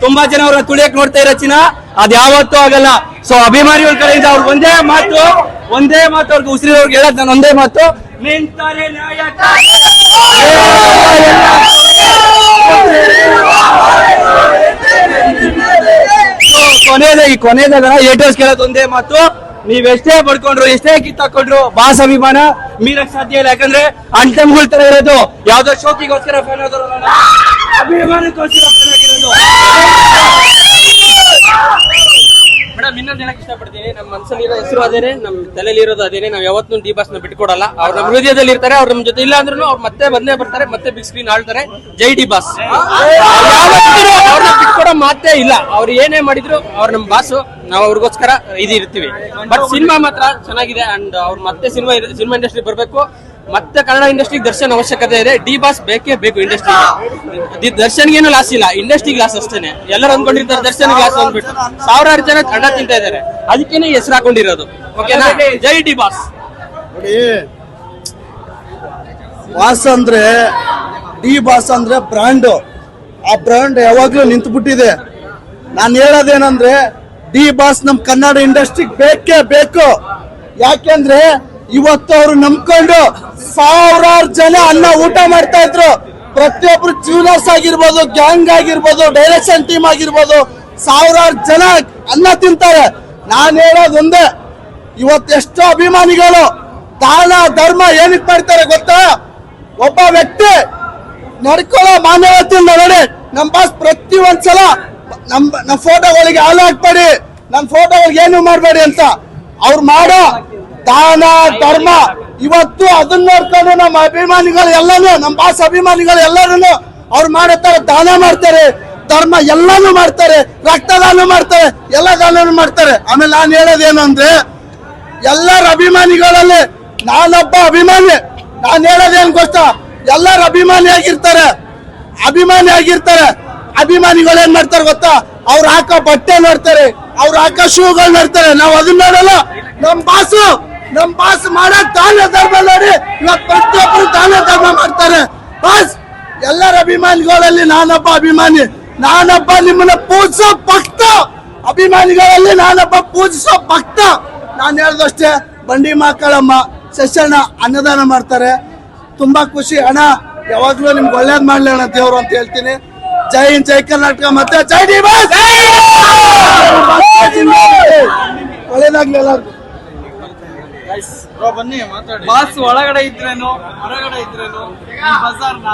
ತುಂಬಾ ಜನ ಅವ್ರನ್ನ ತುಳಿಯಕ್ ನೋಡ್ತಾ ಇರೋ ಚಿನ್ನ ಅದ್ ಯಾವತ್ತೂ ಆಗಲ್ಲ. ಸೊ ಅಭಿಮಾನಿಗಳ ಕಡೆಯಿಂದ ಅವ್ರಿಗೆ ಒಂದೇ ಮಾತು ಅವ್ರಿಗೆ ಉಸಿರಿದವ್ರಿಗೆ ಹೇಳಕ್ ನಾನು ಒಂದೇ ಮಾತು, ನಿಂತರೆ ನಾಯಕ. ಕೊನೆದಾಗ ಏಟರ್ಸ್ ಕೇಳೋದು ಒಂದೇ ಮಾತು, ನೀವ್ ಎಷ್ಟೇ ಬಡ್ಕೊಂಡ್ರು ಎಷ್ಟೇ ಕಿತ್ತಾಕೊಂಡ್ರು ಬಾಸ್ ಅಭಿಮಾನ ಮೀರಕ್ ಸಾಧ್ಯ ಇಲ್ಲ. ಯಾಕಂದ್ರೆ ಅಂಟಮ್ಗಳ ತರ ಇರೋದು, ಯಾವ್ದೋ ಶೋಕಿಗೋಸ್ಕರ ಫ್ಯಾನ್ ಆದವರು ಅಭಿಮಾನಕ್ಕೋಸ್ಕರ ಫ್ಯಾನ್ ಆಗಿರೋದು. ಮೇಡಮ್ ಇನ್ನೊಂದು ಹೇಳಕ್ ಇಷ್ಟಪಡ್ತೀನಿ, ನಮ್ಮ ಮನಸ್ಸಲ್ಲಿರೋ ಹೆಸರು ಅದೇನೆ, ನಮ್ಮ ತಲೆಯಲ್ಲಿ ಇರೋದು ಅದೇನೆ. ನಾವು ಯಾವತ್ತೂ ಡಿ ಬಾಸ್ ನ ಬಿಟ್ಕೊಡಲ್ಲ. ಅವ್ರು ನಮ್ಮ ಹೃದಯದಲ್ಲಿ ಇರ್ತಾರೆ. ಅವ್ರು ನಮ್ಮ ಜೊತೆ ಇಲ್ಲ ಅಂದ್ರೂ ಅವ್ರು ಮತ್ತೆ ಬಂದೇ ಬರ್ತಾರೆ, ಮತ್ತೆ ಬಿಗ್ ಸ್ಕ್ರೀನ್ ಆಳ್ತಾರೆ. ಜೈ ಡಿ ಬಾಸ್. ಅವ್ರನ್ನ ಬಿಟ್ಕೊಡೋ ಮಾತೇ ಇಲ್ಲ. ಅವ್ರು ಏನೇ ಮಾಡಿದ್ರು ಅವ್ರು ನಮ್ಮ ಬಾಸು, ನಾವು ಅವ್ರಿಗೋಸ್ಕರ ಇರ್ತೀವಿ. ಬಟ್ ಸಿನಿಮಾ ಮಾತ್ರ ಚೆನ್ನಾಗಿದೆ. ಅಂಡ್ ಅವ್ರು ಮತ್ತೆ ಸಿನಿಮಾ ಇಂಡಸ್ಟ್ರಿ ಬರ್ಬೇಕು. ಮತ್ತೆ ಕನ್ನಡ ಇಂಡಸ್ಟ್ರಿಗೆ ದರ್ಶನ್ ಅವಶ್ಯಕತೆ ಇದೆ. ಡಿ ಬಾಸ್ ಬೇಕೇ ಬೇಕು ಇಂಡಸ್ಟ್ರಿ. ದರ್ಶನ್ಗೇನು ಲಾಸ್ ಇಲ್ಲ, ಇಂಡಸ್ಟ್ರಿಗೆ ಲಾಸ್ ಅಷ್ಟೇನೆ. ಎಲ್ಲರೂ ಅಂದ್ಕೊಂಡಿರ್ತಾರೆ ದರ್ಶನ್ ಲಾಸ್ ಅಂದ್ಬಿಟ್ಟು. ಸಾವಿರಾರು ಜನ ಅಡ್ಡ ತಿಂತಾ ಇದಾರೆ, ಅದಕ್ಕೇನೆ ಹೆಸರು ಹಾಕೊಂಡಿರೋದು. ಓಕೆನಾ? ಜೈ ಡಿ ಬಾಸ್. ನೋಡಿ, ಬಾಸ್ ಅಂದ್ರೆ ಡಿ ಬಾಸ್ ಅಂದ್ರೆ ಬ್ರ್ಯಾಂಡ್. ಆ ಬ್ರ್ಯಾಂಡ್ ಯಾವಾಗ್ಲೂ ನಿಂತು ಬಿಟ್ಟಿದೆ. ನಾನು ಹೇಳೋದೇನಂದ್ರೆ ಡಿ ಬಾಸ್ ನಮ್ ಕನ್ನಡ ಇಂಡಸ್ಟ್ರಿಗೆ ಬೇಕೇ ಬೇಕು. ಯಾಕೆಂದ್ರೆ ಇವತ್ತು ಅವ್ರು ನಂಬ್ಕೊಂಡು ಸಾವಿರಾರು ಜನ ಅನ್ನ ಊಟ ಮಾಡ್ತಾ ಇದ್ರು. ಪ್ರತಿಯೊಬ್ರು ಜೂನಿಯರ್ಸ್ ಆಗಿರ್ಬೋದು, ಗ್ಯಾಂಗ್ ಆಗಿರ್ಬೋದು, ಡೈರೆಕ್ಷನ್ ಟೀಮ್ ಆಗಿರ್ಬೋದು, ಸಾವಿರಾರು ಜನ ಅನ್ನ ತಿಂತಾರೆ. ನಾನು ಹೇಳೋದು ಒಂದೇ, ಇವತ್ತೆಷ್ಟೋ ಅಭಿಮಾನಿಗಳು ದಾನ ಧರ್ಮ ಏನಕ್ಕೆ ಮಾಡ್ತಾರೆ ಗೊತ್ತಾ? ಒಬ್ಬ ವ್ಯಕ್ತಿ ನಡ್ಕೊಳ್ಳೋ ಮಾನವತೆಯಿಂದ ನೋಡಿ, ನಮ್ ಬಾಸ್ ಪ್ರತಿ ಒಂದ್ಸಲ ನಮ್ಮ ಫೋಟೋಗಳಿಗೆ ಹಾಲು ಹಾಕ್ಬೇಡಿ, ನನ್ನ ಫೋಟೋಗಳಿಗೆ ಏನು ಮಾಡಬೇಡಿ ಅಂತ ಅವ್ರು ಮಾಡೋ ದಾನ ಧರ್ಮ ಇವತ್ತು ಅದನ್ನ ನೋಡ್ಕೊಂಡು ನಮ್ಮ ಅಭಿಮಾನಿಗಳು ಎಲ್ಲಾನು, ನಮ್ಮ ಬಾಸ್ ಅಭಿಮಾನಿಗಳು ಎಲ್ಲರೂ ಅವ್ರು ಮಾಡತ್ತಾರೆ, ದಾನ ಮಾಡ್ತಾರೆ, ಧರ್ಮ ಎಲ್ಲಾನು ಮಾಡ್ತಾರೆ, ರಕ್ತದಾನ ಮಾಡ್ತಾರೆ, ಎಲ್ಲ ದಾನ ಮಾಡ್ತಾರೆ. ಆಮೇಲೆ ನಾನು ಹೇಳೋದೇನು ಅಂದ್ರೆ ಎಲ್ಲರ ಅಭಿಮಾನಿಗಳಲ್ಲಿ ನಾನೊಬ್ಬ ಅಭಿಮಾನಿ. ನಾನು ಹೇಳೋದೇನು ಗೊತ್ತಾ? ಎಲ್ಲರ ಅಭಿಮಾನಿ ಆಗಿರ್ತಾರೆ. ಅಭಿಮಾನಿಗಳು ಏನ್ ಮಾಡ್ತಾರೆ ಗೊತ್ತಾ? ಅವ್ರು ಹಾಕೋ ಬಟ್ಟೆ ನೋಡ್ತಾರೆ, ಅವ್ರು ಹಾಕೋ ಶೂಗಳು ನೋಡ್ತಾರೆ. ನಾವು ಅದನ್ನ ನೋಡಲ್ಲ. ನಮ್ ಬಾಸ್ ಮಾಡೋ ದಾನ ಧರ್ಮ ನೋಡಿ ಇವತ್ತು ಪ್ರತಿಯೊಬ್ಬರು ದಾನ ಧರ್ಮ ಮಾಡ್ತಾರೆ. ಬಾಸ್ ಎಲ್ಲರ ಅಭಿಮಾನಿಗಳಲ್ಲಿ ನಾನೊಬ್ಬ ಅಭಿಮಾನಿ. ನಾನೊಬ್ಬ ನಿಮ್ಮನ್ನ ಪೂಜಿಸೋ ಭಕ್ತ. ಅಭಿಮಾನಿಗಳಲ್ಲಿ ನಾನೊಬ್ಬ ಪೂಜಿಸೋ ಭಕ್ತ. ನಾನು ಹೇಳ್ದಷ್ಟೇ, ಬಂಡಿ ಮಕ್ಕಳಮ್ಮ ಸೆಷನ್ ಅನ್ನದಾನ ಮಾಡ್ತಾರೆ. ತುಂಬಾ ಖುಷಿ. ಹಣ ಯಾವಾಗ್ಲೂ ನಿಮ್ಗೆ ಒಳ್ಳೇದ್ ಮಾಡ್ಲಿ ಅಣ್ಣ ದೇವ್ರು ಅಂತ ಹೇಳ್ತೀನಿ. ಜೈ ಹಿಂದ್, ಜೈ ಕರ್ನಾಟಕ, ಮತ್ತೆ ಜೈ ಡಿ ಬಾಸ್. ಒಳ್ಳೇದಾಗ್ಲಿ ಎಲ್ಲರಿಗೂ. ಬನ್ನಿ ಮಾತಾಡಿ. ಬಾಸ್ ಒಳಗಡೆ ಇದ್ರೇನು ಹೊರಗಡೆ ಇದ್ರೇನು